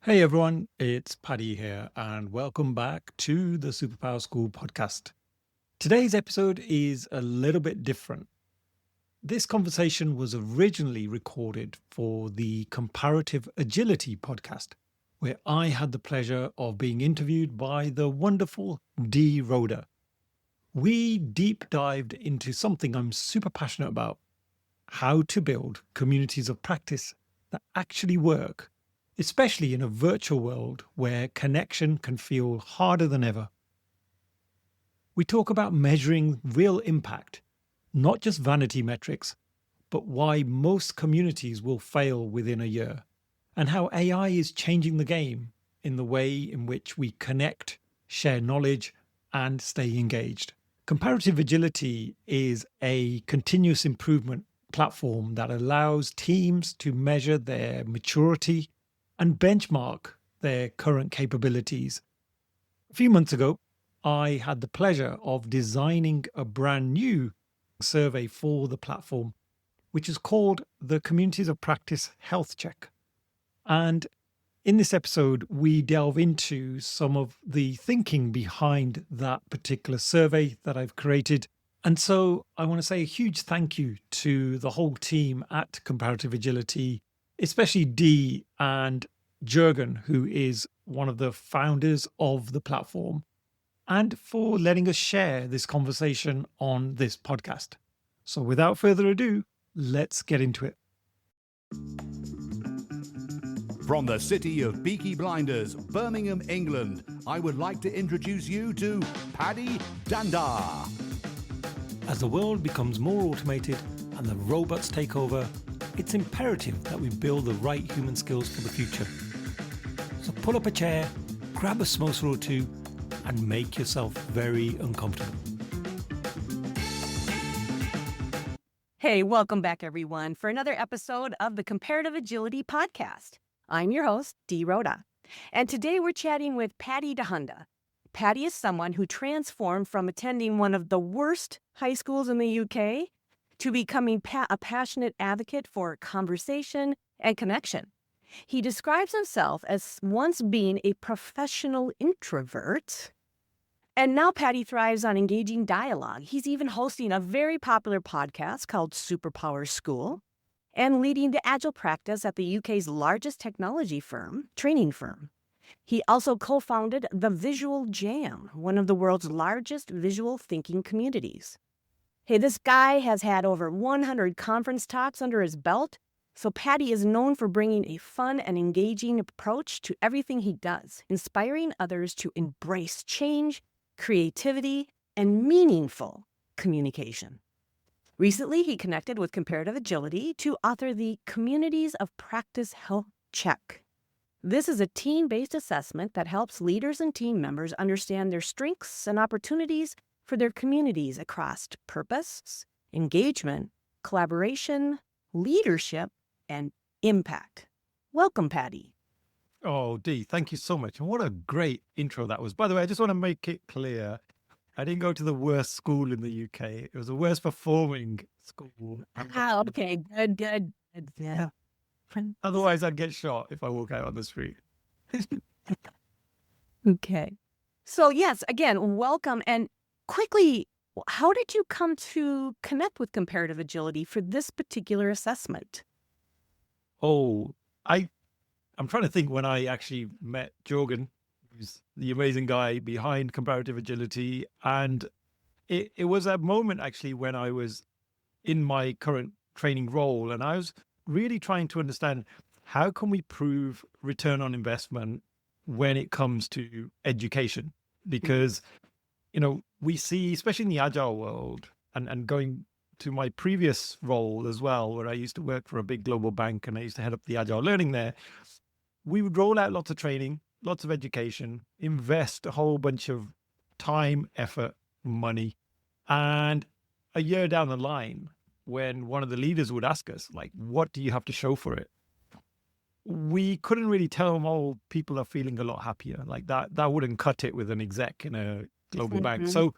Hey everyone, it's Paddy here, and welcome back to the Superpowers School podcast. Today's episode is a little bit different. This conversation was originally recorded for the Comparative Agility Podcast, where I had the pleasure of being interviewed by the wonderful Dee Rhoda. We deep dived into something I'm super passionate about: how to build communities of practice that actually work, especially in a virtual world where connection can feel harder than ever. We talk about measuring real impact, not just vanity metrics, but why most communities will fail within a year, and how AI is changing the game in the way in which we connect, share knowledge, and stay engaged. Comparative Agility is a continuous improvement platform that allows teams to measure their maturity and benchmark their current capabilities. A few months ago, I had the pleasure of designing a brand new survey for the platform, which is called the Communities of Practice Health Check. And in this episode, we delve into some of the thinking behind that particular survey that I've created. And so I want to say a huge thank you to the whole team at Comparative Agility, especially Dee and Jürgen, who is one of the founders of the platform, and for letting us share this conversation on this podcast. So without further ado, let's get into it. From the city of Peaky Blinders, Birmingham, England, I would like to introduce you to Paddy Dhanda. As the world becomes more automated and the robots take over, it's imperative that we build the right human skills for the future. So pull up a chair, grab a samosa or two, and make yourself very uncomfortable. Hey, welcome back, everyone, for another episode of the Comparative Agility Podcast. I'm your host, Dee Rhoda, and today we're chatting with Paddy Dhanda. Paddy is someone who transformed from attending one of the worst high schools in the UK to becoming a passionate advocate for conversation and connection. He describes himself as once being a professional introvert, and now Paddy thrives on engaging dialogue. He's even hosting a very popular podcast called Superpowers School and leading the Agile practice at the UK's largest technology training firm. He also co-founded the Visual Jam, one of the world's largest visual thinking communities. Hey, this guy has had over 100 conference talks under his belt, so Paddy is known for bringing a fun and engaging approach to everything he does, inspiring others to embrace change, creativity, and meaningful communication. Recently, he connected with Comparative Agility to author the Communities of Practice Health Check. This is a team-based assessment that helps leaders and team members understand their strengths and opportunities for their communities across purpose, engagement, collaboration, leadership, and impact. Welcome, Paddy. Oh, Dee, thank you so much. And what a great intro that was. By the way, I just want to make it clear, I didn't go to the worst school in the UK. It was the worst performing school. Okay, good. Yeah. Otherwise, I'd get shot if I walk out on the street. Okay. So yes, again, welcome. And quickly, how did you come to connect with Comparative Agility for this particular assessment? Oh, I'm trying to think when I actually met Jürgen, who's the amazing guy behind Comparative Agility. And it was a moment actually when I was in my current training role, and I was really trying to understand how can we prove return on investment when it comes to education? Because, we see, especially in the agile world, and going to my previous role as well, where I used to work for a big global bank and I used to head up the agile learning there, we would roll out lots of training, lots of education, invest a whole bunch of time, effort, money. And a year down the line, when one of the leaders would ask us, like, what do you have to show for it? We couldn't really tell them, oh, people are feeling a lot happier. Like that wouldn't cut it with an exec in a global bank. So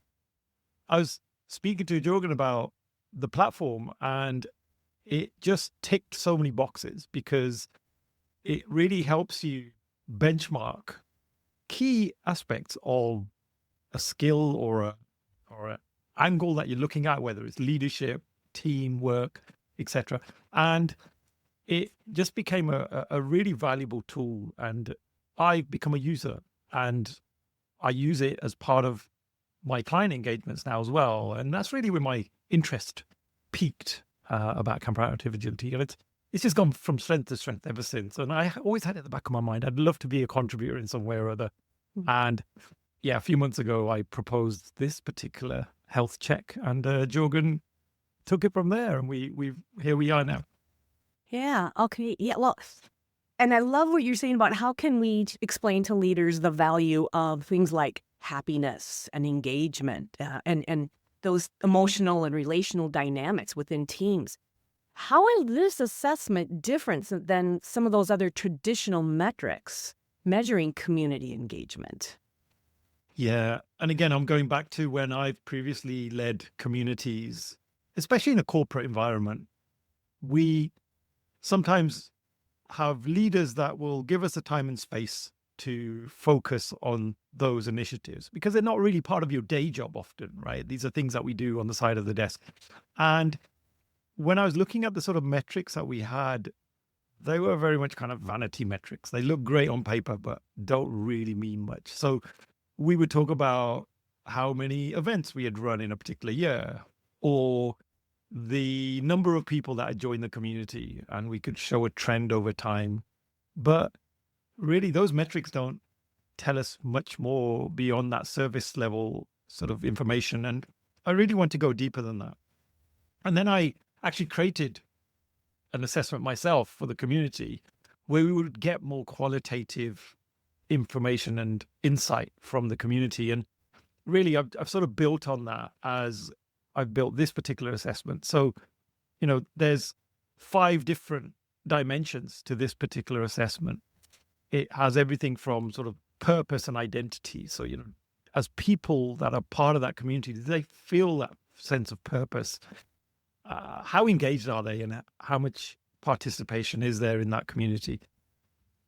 I was speaking to Jürgen about the platform, and it just ticked so many boxes because it really helps you benchmark key aspects of a skill or a angle that you're looking at, whether it's leadership, teamwork, etc. And it just became a really valuable tool, and I've become a user, and I use it as part of my client engagements now as well. And that's really where my interest peaked about comparative agility. And it's just gone from strength to strength ever since. And I always had it at the back of my mind, I'd love to be a contributor in some way or other. And yeah, a few months ago, I proposed this particular health check, and Jorgen took it from there, and we've here we are now. Yeah. Okay. Yeah. Well, and I love what you're saying about how can we explain to leaders the value of things like happiness and engagement and those emotional and relational dynamics within teams. How is this assessment different than some of those other traditional metrics measuring community engagement? Yeah. And again, I'm going back to when I've previously led communities, especially in a corporate environment. We sometimes have leaders that will give us the time and space to focus on those initiatives because they're not really part of your day job often, right? These are things that we do on the side of the desk. And when I was looking at the sort of metrics that we had, they were very much kind of vanity metrics. They look great on paper, but don't really mean much. So we would talk about how many events we had run in a particular year, or the number of people that had joined the community, and we could show a trend over time. But really, those metrics don't tell us much more beyond that service level sort of information. And I really want to go deeper than that. And then I actually created an assessment myself for the community where we would get more qualitative information and insight from the community. And really, I've sort of built on that as I've built this particular assessment. So, there's 5 different dimensions to this particular assessment. It has everything from sort of purpose and identity. So, as people that are part of that community, do they feel that sense of purpose? How engaged are they, and how much participation is there in that community?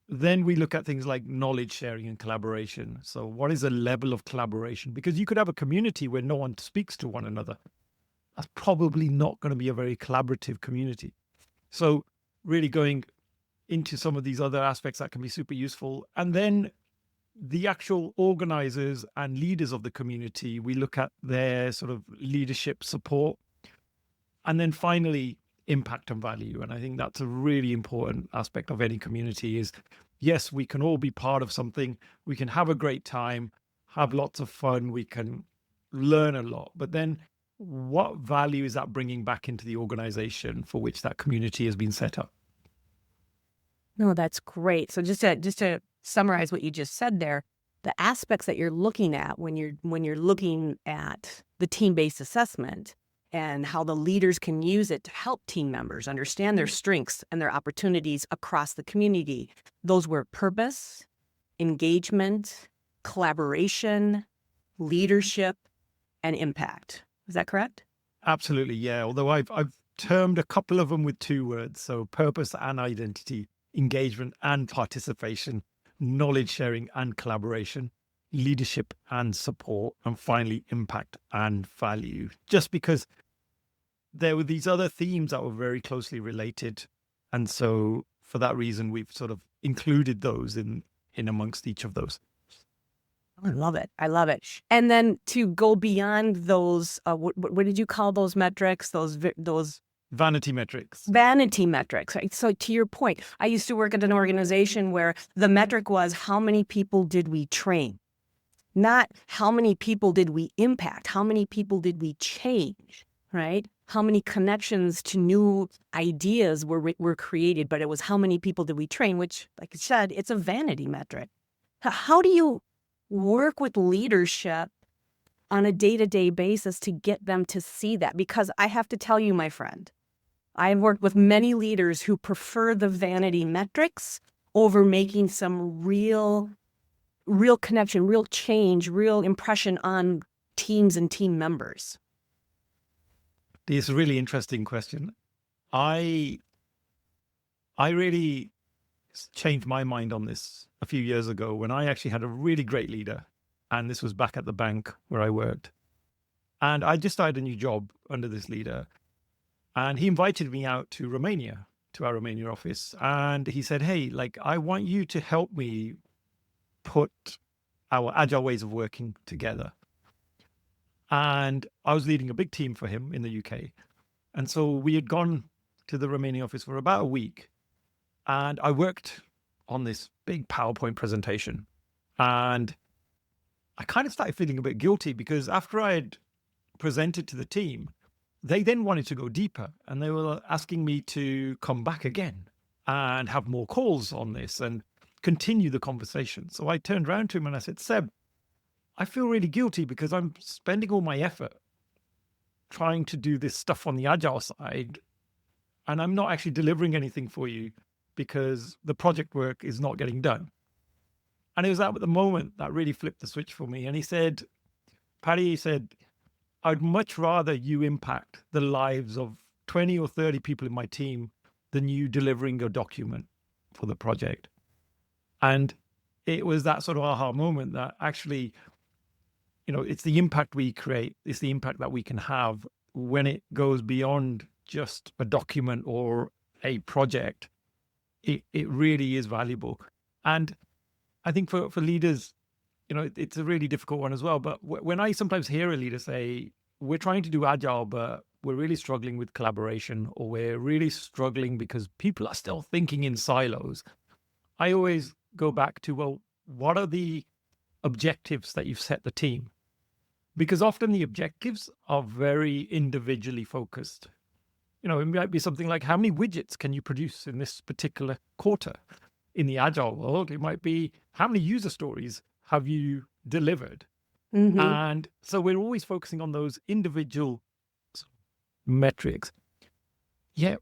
Then we look at things like knowledge sharing and collaboration. So what is the level of collaboration? Because you could have a community where no one speaks to one another. That's probably not going to be a very collaborative community. So really going into some of these other aspects that can be super useful. And then the actual organizers and leaders of the community, we look at their sort of leadership support. And then finally, impact and value. And I think that's a really important aspect of any community is, yes, we can all be part of something. We can have a great time, have lots of fun. We can learn a lot. But then what value is that bringing back into the organization for which that community has been set up? No, that's great. So just to summarize what you just said there, the aspects that you're looking at when you're looking at the team-based assessment and how the leaders can use it to help team members understand their strengths and their opportunities across the community. Those were purpose, engagement, collaboration, leadership, and impact. Is that correct? Absolutely, yeah. Although I've termed a couple of them with 2 words. So purpose and identity, engagement and participation, knowledge sharing and collaboration, leadership and support, and finally impact and value. Just because there were these other themes that were very closely related, and so for that reason we've sort of included those in amongst each of those. I love it. And then to go beyond those, what did you call those metrics? Those Vanity metrics. Vanity metrics, right? So to your point, I used to work at an organization where the metric was how many people did we train? Not how many people did we impact? How many people did we change, right? How many connections to new ideas were created, but it was how many people did we train, which, like I said, it's a vanity metric. How do you work with leadership on a day-to-day basis to get them to see that? Because I have to tell you, my friend, I've worked with many leaders who prefer the vanity metrics over making some real connection, real change, real impression on teams and team members. This is a really interesting question. I really changed my mind on this a few years ago when I actually had a really great leader. And this was back at the bank where I worked. And I just started a new job under this leader. And he invited me out to Romania, to our Romania office. And he said, hey, like, I want you to help me put our agile ways of working together. And I was leading a big team for him in the UK. And so we had gone to the Romania office for about a week. And I worked on this big PowerPoint presentation. And I kind of started feeling a bit guilty because after I had presented to the team, they then wanted to go deeper. And they were asking me to come back again and have more calls on this and continue the conversation. So I turned around to him and I said, Seb, I feel really guilty because I'm spending all my effort trying to do this stuff on the agile side, and I'm not actually delivering anything for you because the project work is not getting done. And it was at the moment that really flipped the switch for me. And he said, Paddy, he said, I'd much rather you impact the lives of 20 or 30 people in my team than you delivering a document for the project. And it was that sort of aha moment that actually, it's the impact we create, it's the impact that we can have when it goes beyond just a document or a project. It really is valuable. And I think for leaders, it's a really difficult one as well. But when I sometimes hear a leader say, we're trying to do agile, but we're really struggling with collaboration, or we're really struggling because people are still thinking in silos, I always go back to, well, what are the objectives that you've set the team? Because often the objectives are very individually focused. It might be something like, how many widgets can you produce in this particular quarter? In the agile world, it might be, how many user stories have you delivered? Mm-hmm. And so we're always focusing on those individual metrics. Yeah,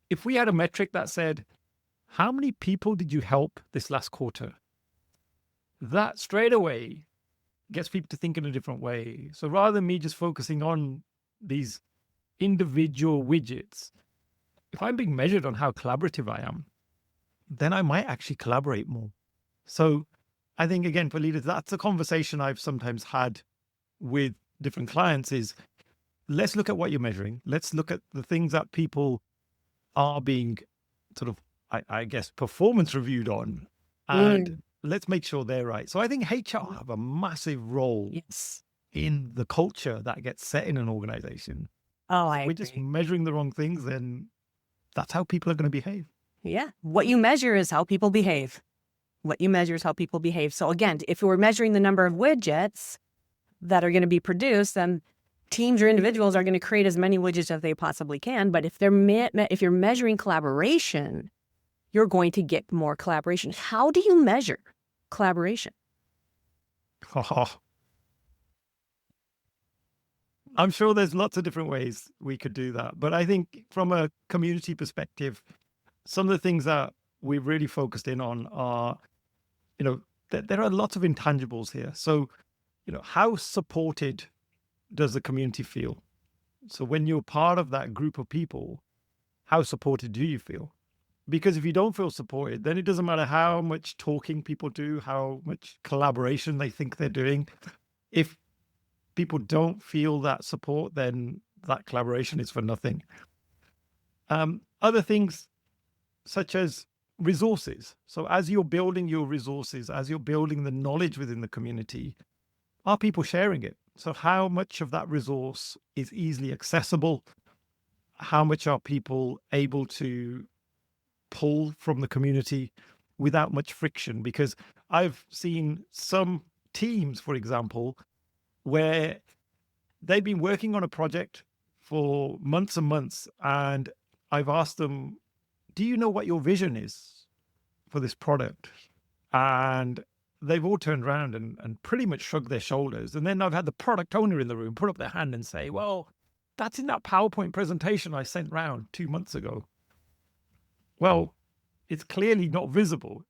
if we had a metric that said, how many people did you help this last quarter? That straight away gets people to think in a different way. So rather than me just focusing on these individual widgets, if I'm being measured on how collaborative I am, then I might actually collaborate more. So I think, again, for leaders, that's a conversation I've sometimes had with different clients is, let's look at what you're measuring. Let's look at the things that people are being sort of, I guess, performance reviewed on. And let's make sure they're right. So I think HR have a massive role in the culture that gets set in an organization. Oh, We're just measuring the wrong things, then that's how people are going to behave. Yeah. What you measure is how people behave. What you measure is how people behave. So again, if we're measuring the number of widgets that are going to be produced, then teams or individuals are going to create as many widgets as they possibly can. But if you're measuring collaboration, you're going to get more collaboration. How do you measure collaboration? I'm sure there's lots of different ways we could do that. But I think from a community perspective, some of the things that we've really focused in on are, there are lots of intangibles here. So, how supported does the community feel? So when you're part of that group of people, how supported do you feel? Because if you don't feel supported, then it doesn't matter how much talking people do, how much collaboration they think they're doing. If people don't feel that support, then that collaboration is for nothing. Other things such as resources. So as you're building your resources, as you're building the knowledge within the community, are people sharing it? So how much of that resource is easily accessible? How much are people able to pull from the community without much friction? Because I've seen some teams, for example, where they've been working on a project for months and months, and I've asked them, do you know what your vision is for this product? And they've all turned around and pretty much shrugged their shoulders. And then I've had the product owner in the room put up their hand and say, well, that's in that PowerPoint presentation I sent round 2 months ago. Well, it's clearly not visible.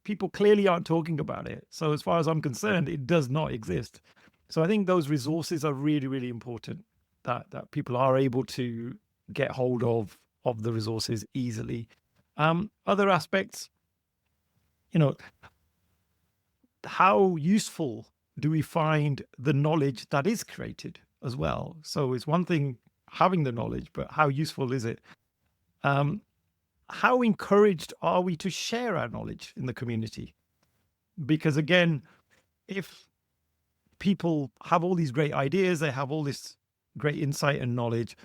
People clearly aren't talking about it. So as far as I'm concerned, it does not exist. So I think those resources are really, really important, that people are able to get hold of the resources easily. Other aspects, how useful do we find the knowledge that is created as well? So it's one thing having the knowledge, but how useful is it? How encouraged are we to share our knowledge in the community? Because again, if people have all these great ideas, they have all this great insight and knowledge,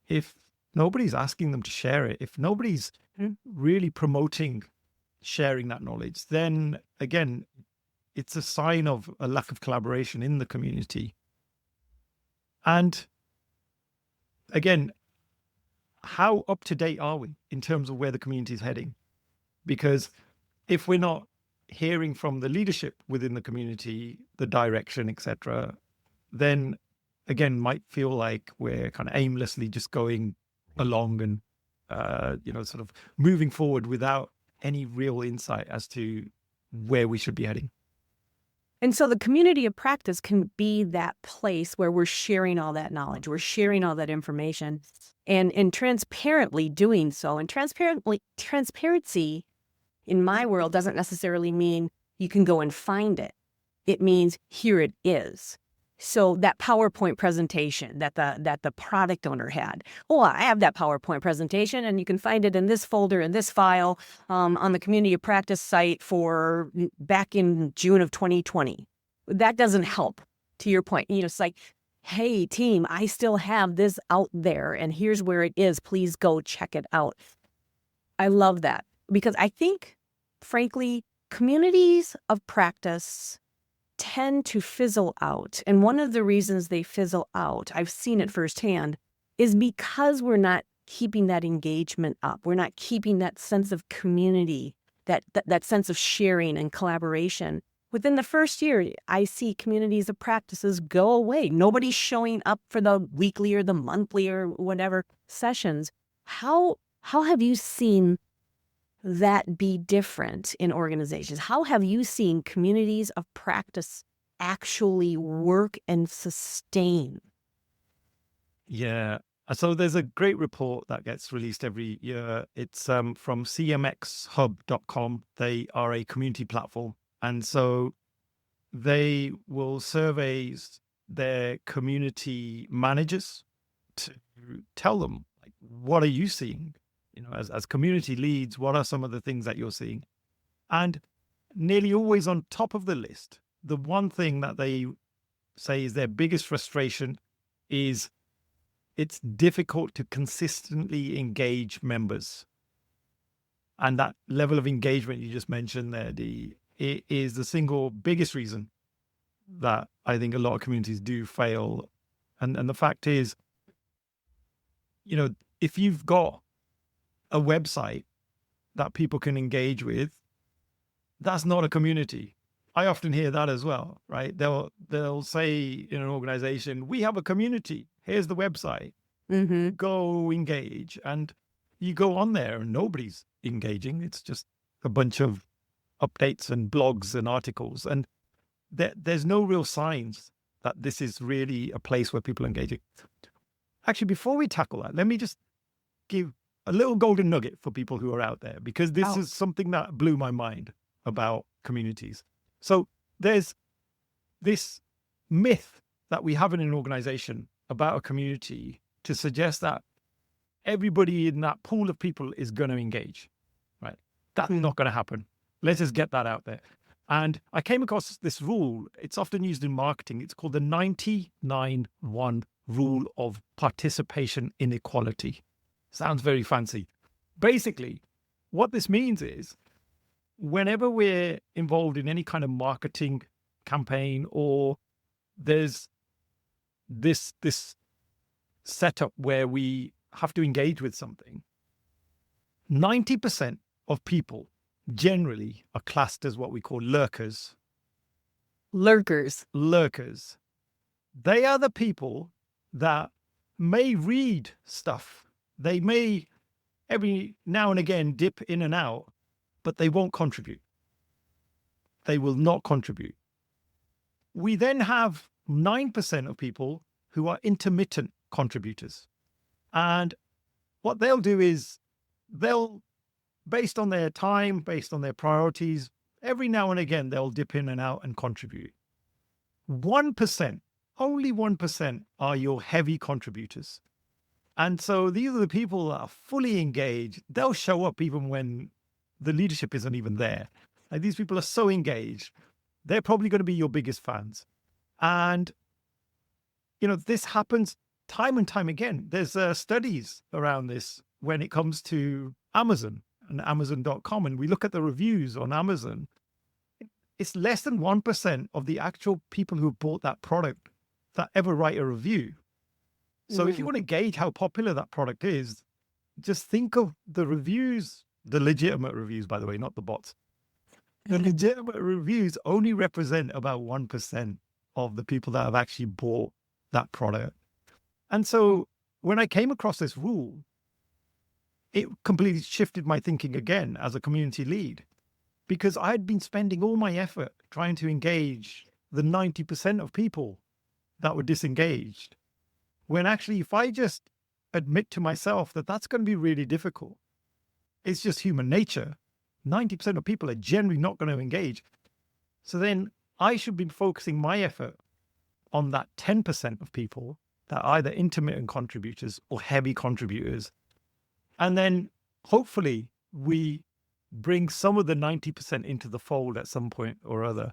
if nobody's asking them to share it, if nobody's really promoting sharing that knowledge, then again, it's a sign of a lack of collaboration in the community. And again, how up to date are we in terms of where the community is heading? Because if we're not hearing from the leadership within the community, the direction, etc., then again, might feel like we're kind of aimlessly just going along and, sort of moving forward without any real insight as to where we should be heading. And so the community of practice can be that place where we're sharing all that knowledge, we're sharing all that information, and transparently doing so. And transparency in my world doesn't necessarily mean you can go and find it. It means here it is. So that PowerPoint presentation that the product owner had, I have that PowerPoint presentation, and you can find it in this folder, in this file, on the community of practice site for back in June of 2020. That doesn't help, to your point. It's like, hey, team, I still have this out there, and here's where it is. Please go check it out. I love that, because I think, frankly, communities of practice tend to fizzle out. And one of the reasons they fizzle out, I've seen it firsthand, is because we're not keeping that engagement up. We're not keeping that sense of community, that sense of sharing and collaboration. Within the first year, I see communities of practices go away. Nobody's showing up for the weekly or the monthly or whatever sessions. How have you seen that be different in organizations? How have you seen communities of practice actually work and sustain? Yeah. So there's a great report that gets released every year. It's from cmxhub.com. They are a community platform. And so they will survey their community managers to tell them, like, what are you seeing? As community leads, what are some of the things that you're seeing? And nearly always on top of the list, the one thing that they say is their biggest frustration is it's difficult to consistently engage members. And that level of engagement you just mentioned there, Dee, it is the single biggest reason that I think a lot of communities do fail. And the fact is, if you've got a website that people can engage with, that's not a community. I often hear that as well, right? They'll say in an organization, we have a community. Here's the website. Mm-hmm. Go engage. And you go on there and nobody's engaging. It's just a bunch of updates and blogs and articles. And there's no real signs that this is really a place where people are engaging. Actually, before we tackle that, let me just give a little golden nugget for people who are out there, because this is something that blew my mind about communities. So there's this myth that we have in an organization about a community to suggest that everybody in that pool of people is going to engage, right? That's not going to happen. Let's just get that out there. And I came across this rule. It's often used in marketing. It's called the 99-1 rule of participation inequality. Sounds very fancy. Basically, what this means is whenever we're involved in any kind of marketing campaign, or there's this setup where we have to engage with something, 90% of people generally are classed as what we call lurkers. Lurkers. They are the people that may read stuff. They may every now and again dip in and out, but they won't contribute. They will not contribute. We then have 9% of people who are intermittent contributors. And what they'll do is they'll, based on their time, based on their priorities, every now and again, they'll dip in and out and contribute. 1%, only 1% are your heavy contributors. And so these are the people that are fully engaged. They'll show up even when the leadership isn't even there. Like, these people are so engaged. They're probably going to be your biggest fans. And, this happens time and time again. There's studies around this when it comes to Amazon and Amazon.com. And we look at the reviews on Amazon. It's less than 1% of the actual people who bought that product that ever write a review. So if you want to gauge how popular that product is, just think of the reviews, the legitimate reviews, by the way, not the bots. The legitimate reviews only represent about 1% of the people that have actually bought that product. And so when I came across this rule, it completely shifted my thinking again as a community lead, because I had been spending all my effort trying to engage the 90% of people that were disengaged. When actually, if I just admit to myself that that's going to be really difficult, it's just human nature. 90% of people are generally not going to engage. So then I should be focusing my effort on that 10% of people that are either intermittent contributors or heavy contributors. And then hopefully we bring some of the 90% into the fold at some point or other.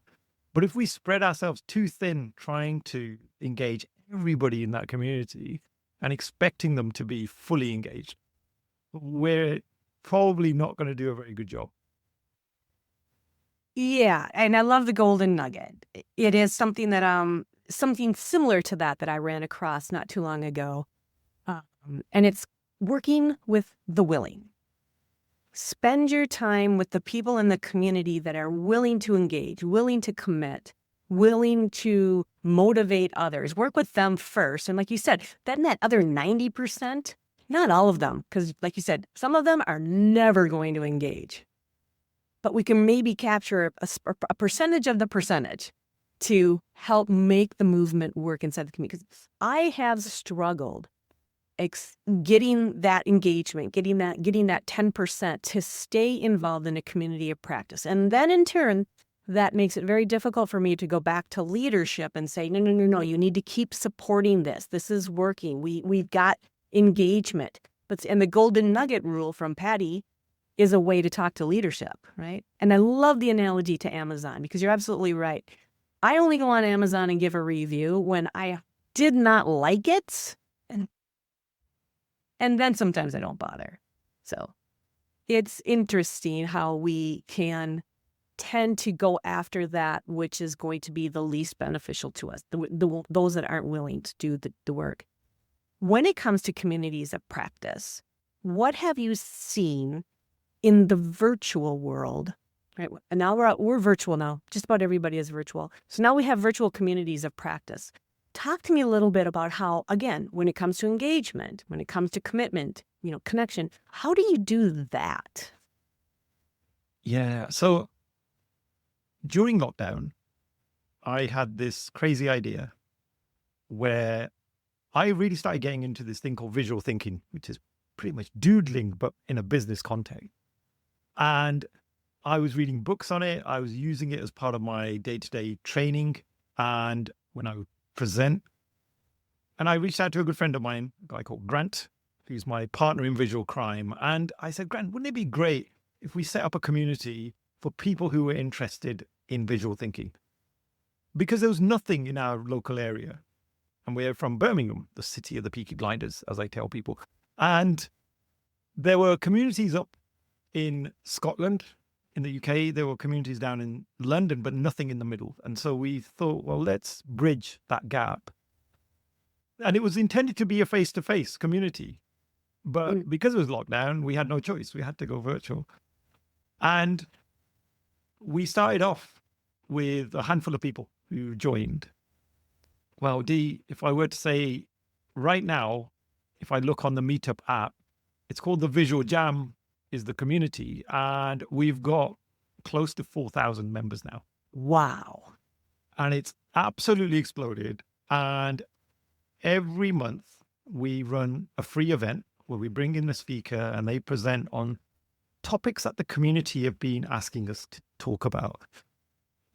But if we spread ourselves too thin trying to engage everybody in that community and expecting them to be fully engaged, we're probably not going to do a very good job. Yeah, and I love the golden nugget. It is something that something similar to that I ran across not too long ago, and it's working with the willing. Spend your time with the people in the community that are willing to engage, willing to commit, willing to motivate others. Work with them first, and like you said, then that other 90%, not all of them, because like you said, some of them are never going to engage. But we can maybe capture a percentage of the percentage to help make the movement work inside the community. Because I have struggled getting that engagement, getting that 10% to stay involved in a community of practice. And then in turn, that makes it very difficult for me to go back to leadership and say, no, you need to keep supporting this. This is working. We've got engagement. And the golden nugget rule from Paddy is a way to talk to leadership, right? And I love the analogy to Amazon, because you're absolutely right. I only go on Amazon and give a review when I did not like it. And then sometimes I don't bother. So it's interesting how we can tend to go after that which is going to be the least beneficial to us, those that aren't willing to do the work. When it comes to communities of practice, what have you seen in the virtual world? Right, and now we're virtual now. Just about everybody is virtual. So now we have virtual communities of practice. Talk to me a little bit about how, again, when it comes to engagement, when it comes to commitment, connection, how do you do that? Yeah. So during lockdown, I had this crazy idea where I really started getting into this thing called visual thinking, which is pretty much doodling, but in a business context. And I was reading books on it. I was using it as part of my day-to-day training. And when I would present, and I reached out to a good friend of mine, a guy called Grant, who's my partner in visual crime. And I said, Grant, wouldn't it be great if we set up a community for people who were interested in visual thinking? Because there was nothing in our local area. And we're from Birmingham, the city of the Peaky Blinders, as I tell people. And there were communities up in Scotland, in the UK. There were communities down in London, but nothing in the middle. And so we thought, well, let's bridge that gap. And it was intended to be a face-to-face community. But because it was lockdown, we had no choice. We had to go virtual. And we started off with a handful of people who joined. Well, Dee, if I were to say right now, if I look on the Meetup app, it's called the Visual Jam is the community. And we've got close to 4,000 members now. Wow. And it's absolutely exploded. And every month we run a free event where we bring in a speaker and they present on topics that the community have been asking us talk about.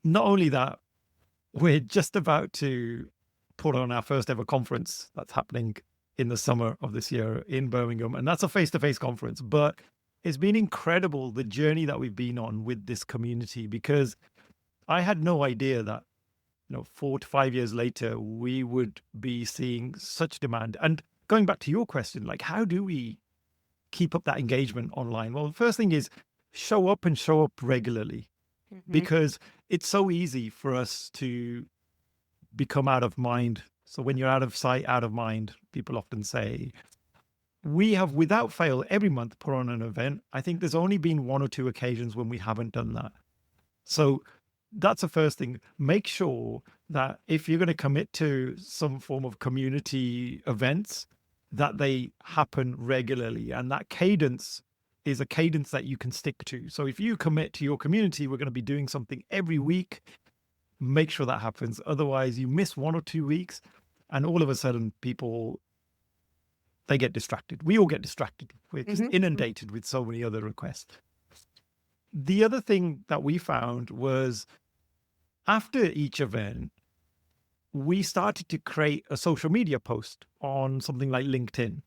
Not only that, we're just about to put on our first ever conference that's happening in the summer of this year in Birmingham. And that's a face-to-face conference. But it's been incredible, the journey that we've been on with this community, because I had no idea that, 4 to 5 years later, we would be seeing such demand. And going back to your question, like, how do we keep up that engagement online? Well, the first thing is show up regularly, because it's so easy for us to become out of mind. So when you're out of sight, out of mind, people often say. We have, without fail, every month put on an event. I think there's only been 1 or 2 occasions when we haven't done that. So that's the first thing. Make sure that if you're going to commit to some form of community events, that they happen regularly. And that cadence is a cadence that you can stick to. So if you commit to your community, we're going to be doing something every week, make sure that happens. Otherwise, you miss 1 or 2 weeks, and all of a sudden people, they get distracted. We all get distracted. We're just inundated with so many other requests. The other thing that we found was after each event, we started to create a social media post on something like LinkedIn.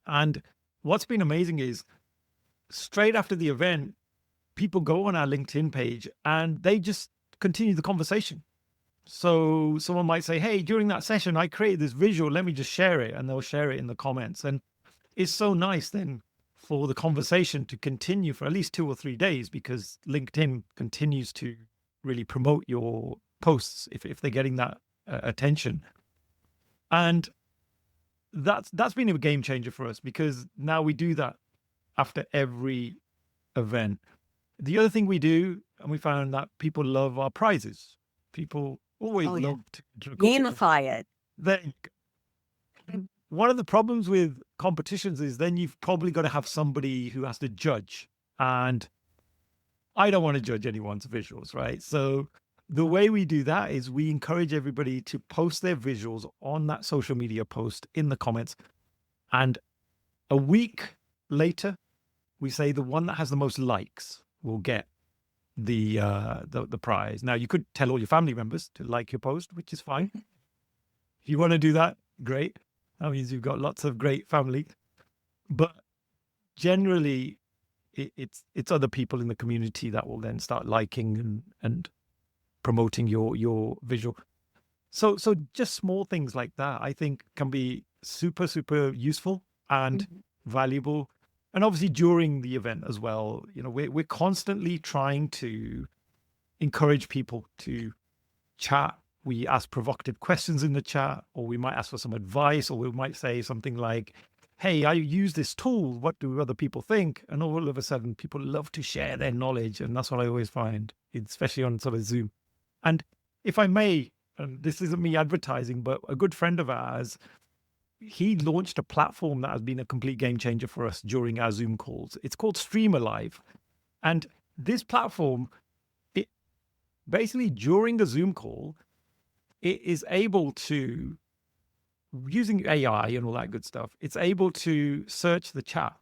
And what's been amazing is straight after the event, people go on our LinkedIn page and they just continue the conversation. So someone might say, hey, during that session, I created this visual, let me just share it. And they'll share it in the comments. And it's so nice then for the conversation to continue for at least 2 or 3 days, because LinkedIn continues to really promote your posts if they're getting that attention. And that's been a game changer for us, because now we do that after every event. The other thing we do, and we found that people love our prizes. People always love to gamify it. Then one of the problems with competitions is then you've probably got to have somebody who has to judge. And I don't want to judge anyone's visuals, right? So the way we do that is we encourage everybody to post their visuals on that social media post in the comments. And a week later, we say the one that has the most likes will get the prize. Now, you could tell all your family members to like your post, which is fine. If you want to do that, great. That means you've got lots of great family. But generally, it's other people in the community that will then start liking and promoting your visual. So just small things like that, I think, can be super, super useful and valuable. And obviously during the event as well, we're constantly trying to encourage people to chat. We ask provocative questions in the chat, or we might ask for some advice, or we might say something like, hey, I use this tool. What do other people think? And all of a sudden, people love to share their knowledge. And that's what I always find, especially on sort of Zoom. And if I may, and this isn't me advertising, but a good friend of ours, he launched a platform that has been a complete game changer for us during our Zoom calls. It's called Stream Alive. And this platform, it basically during the Zoom call, it is able to, using AI and all that good stuff, it's able to search the chat,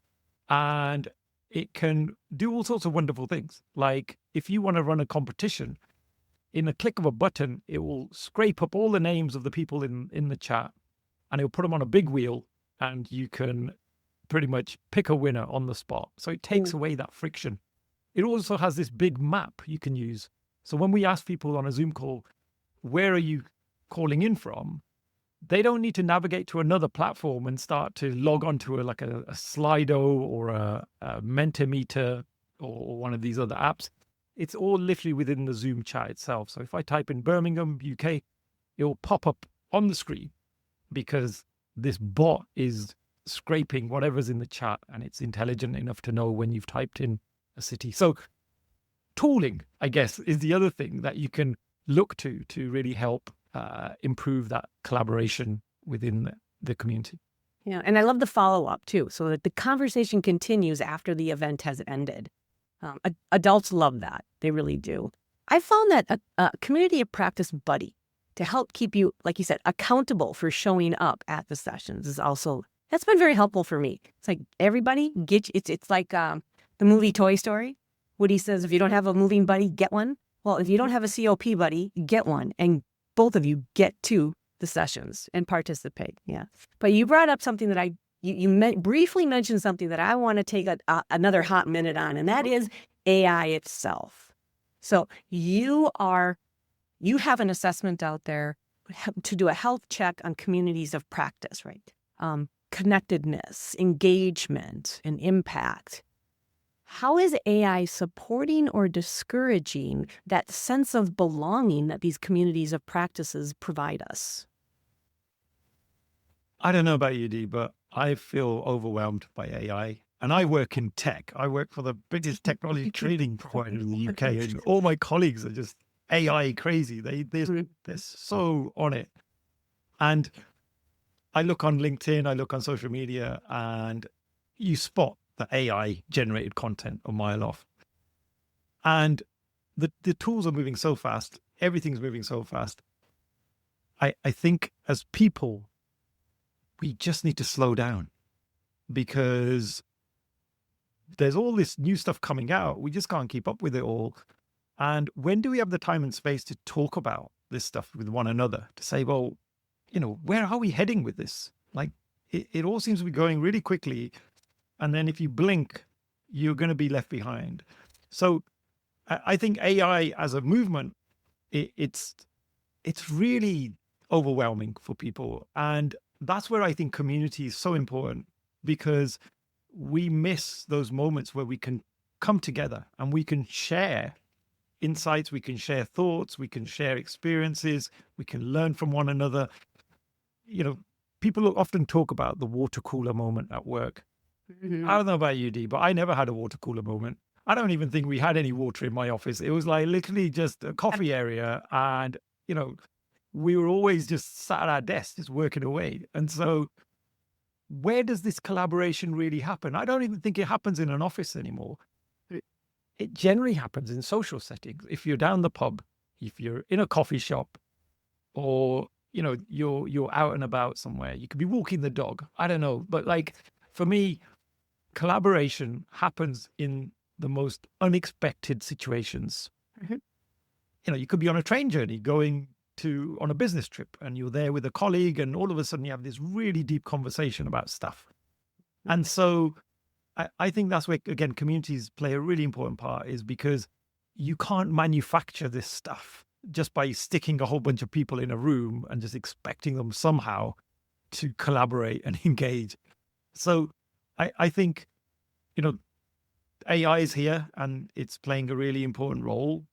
and it can do all sorts of wonderful things. Like if you want to run a competition, in a click of a button, it will scrape up all the names of the people in the chat, and it'll put them on a big wheel, and you can pretty much pick a winner on the spot. So it takes away that friction. It also has this big map you can use. So when we ask people on a Zoom call, where are you calling in from? They don't need to navigate to another platform and start to log on to a Slido or a Mentimeter or one of these other apps. It's all literally within the Zoom chat itself. So if I type in Birmingham, UK, it will pop up on the screen, because this bot is scraping whatever's in the chat, and it's intelligent enough to know when you've typed in a city. So tooling, I guess, is the other thing that you can look to really help improve that collaboration within the community. Yeah, and I love the follow-up too, so that the conversation continues after the event has ended. Adults love that. They really do. I found that a community of practice buddy to help keep you, like you said, accountable for showing up at the sessions is also, that's been very helpful for me. It's like everybody it's like the movie Toy Story, Woody says, if you don't have a moving buddy, get one. Well, if you don't have a COP buddy, get one. And both of you get to the sessions and participate. Yeah. But you brought up something that briefly mentioned something that I want to take another hot minute on, and that is AI itself. So you have an assessment out there to do a health check on communities of practice, right? Connectedness, engagement, and impact. How is AI supporting or discouraging that sense of belonging that these communities of practices provide us? I don't know about you, Dee, but I feel overwhelmed by AI. And I work in tech. I work for the biggest technology training provider in the UK. And all my colleagues are just AI crazy. They're so on it. And I look on LinkedIn, I look on social media, and you spot the AI generated content a mile off. And the tools are moving so fast. Everything's moving so fast. I think as people, we just need to slow down, because there's all this new stuff coming out. We just can't keep up with it all. And when do we have the time and space to talk about this stuff with one another, to say, well, where are we heading with this? Like, it all seems to be going really quickly. And then if you blink, you're going to be left behind. So I think AI as a movement, it's really overwhelming for people. And that's where I think community is so important, because we miss those moments where we can come together and we can share insights, we can share thoughts, we can share experiences, we can learn from one another. People often talk about the water cooler moment at work. Mm-hmm. I don't know about you, Dee, but I never had a water cooler moment. I don't even think we had any water in my office. It was like literally just a coffee area. And, we were always just sat at our desks, just working away. And so where does this collaboration really happen? I don't even think it happens in an office anymore. It generally happens in social settings. If you're down the pub, if you're in a coffee shop, or, you're out and about somewhere, you could be walking the dog. I don't know. But like, for me, collaboration happens in the most unexpected situations. Mm-hmm. You could be on a train journey going on a business trip, and you're there with a colleague, and all of a sudden you have this really deep conversation about stuff. And so I think that's where, again, communities play a really important part, is because you can't manufacture this stuff just by sticking a whole bunch of people in a room and just expecting them somehow to collaborate and engage. So I think, AI is here and it's playing a really important role.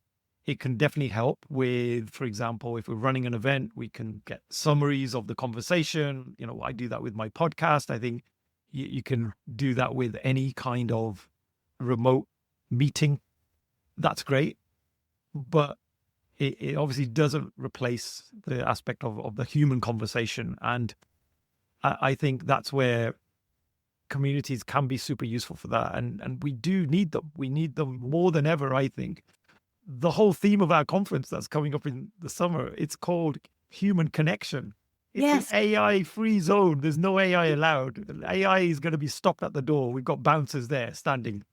It can definitely help with, for example, if we're running an event, we can get summaries of the conversation. I do that with my podcast. I think you can do that with any kind of remote meeting. That's great. But it obviously doesn't replace the aspect of the human conversation. And I think that's where communities can be super useful for that. And we do need them. We need them more than ever, I think. The whole theme of our conference that's coming up in the summer, it's called Human Connection. It's an AI-free zone. There's no AI allowed. AI is going to be stopped at the door. We've got bouncers there standing,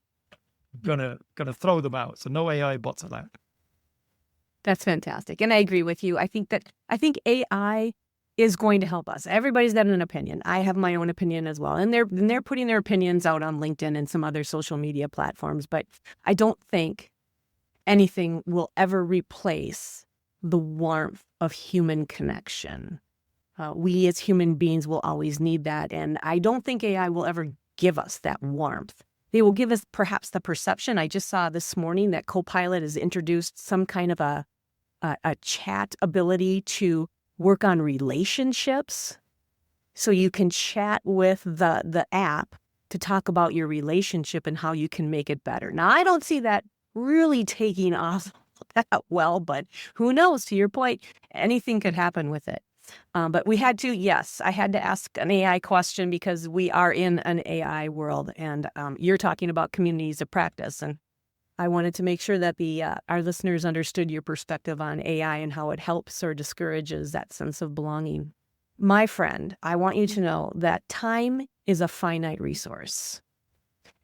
gonna throw them out. So no AI bots allowed. That's fantastic. And I agree with you. I think AI is going to help us. Everybody's got an opinion. I have my own opinion as well. And they're putting their opinions out on LinkedIn and some other social media platforms. But I don't think anything will ever replace the warmth of human connection. We as human beings will always need that. And I don't think AI will ever give us that warmth. They will give us perhaps the perception. I just saw this morning that Copilot has introduced some kind of a chat ability to work on relationships. So you can chat with the app to talk about your relationship and how you can make it better. Now, I don't see that really taking off that well, but who knows? To your point, anything could happen with it. But I had to ask an AI question, because we are in an AI world, and you're talking about communities of practice. And I wanted to make sure that our listeners understood your perspective on AI and how it helps or discourages that sense of belonging. My friend, I want you to know that time is a finite resource.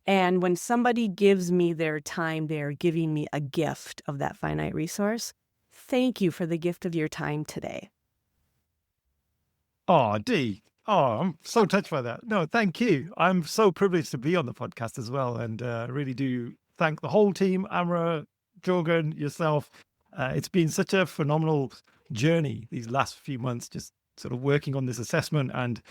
And when somebody gives me their time, they're giving me a gift of that finite resource. Thank you for the gift of your time today. Oh, Dee. Oh, I'm so touched by that. No, thank you. I'm so privileged to be on the podcast as well. And really do thank the whole team, Amra, Jorgen, yourself. It's been such a phenomenal journey these last few months, just sort of working on this assessment. And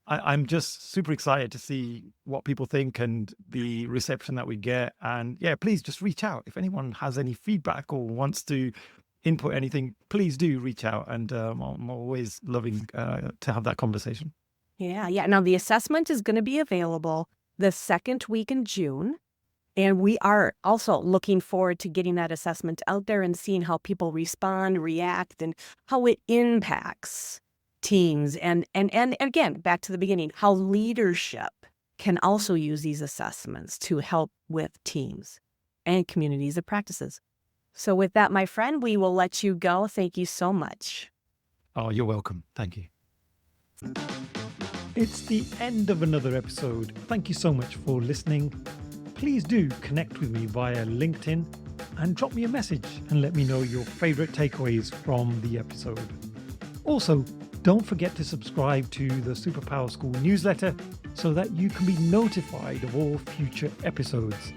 I'm just super excited to see what people think and the reception that we get. And yeah, please just reach out. If anyone has any feedback or wants to input anything, please do reach out. And I'm always loving to have that conversation. Yeah. Now, the assessment is going to be available the second week in June. And we are also looking forward to getting that assessment out there and seeing how people respond, react, and how it impacts teams. And again, back to the beginning, how leadership can also use these assessments to help with teams and communities of practices. So with that, my friend, we will let you go. Thank you so much. Oh, you're welcome. Thank you. It's the end of another episode. Thank you so much for listening. Please do connect with me via LinkedIn and drop me a message and let me know your favorite takeaways from the episode. Also, don't forget to subscribe to the Superpowers School newsletter so that you can be notified of all future episodes.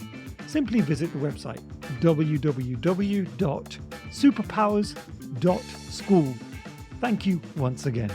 Simply visit the website www.superpowers.school. Thank you once again.